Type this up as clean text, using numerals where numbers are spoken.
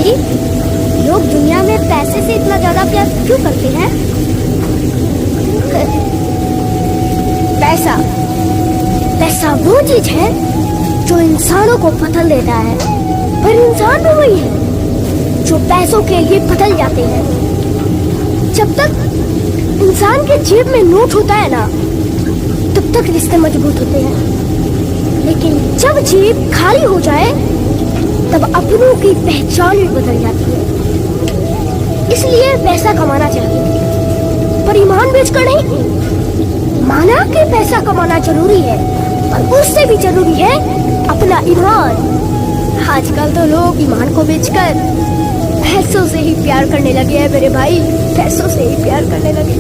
भाई, लोग दुनिया में पैसे से इतना ज्यादा प्यार क्यों करते हैं? पैसा पैसा वो चीज है जो इंसानों को बदल देता है, पर इंसान भी वही है जो पैसों के लिए बदल जाते हैं। जब तक इंसान के जेब में नोट होता है ना, तब तक रिश्ते मजबूत होते हैं, लेकिन जब जेब खाली हो जाए तब अपनों की पहचान भी बदल जाती है। इसलिए पैसा कमाना चाहिए, पर ईमान बेचकर नहीं। माना कि पैसा कमाना जरूरी है, पर उससे भी जरूरी है अपना ईमान। आजकल तो लोग ईमान को बेचकर पैसों से ही प्यार करने लगे हैं मेरे भाई, पैसों से ही प्यार करने लगे।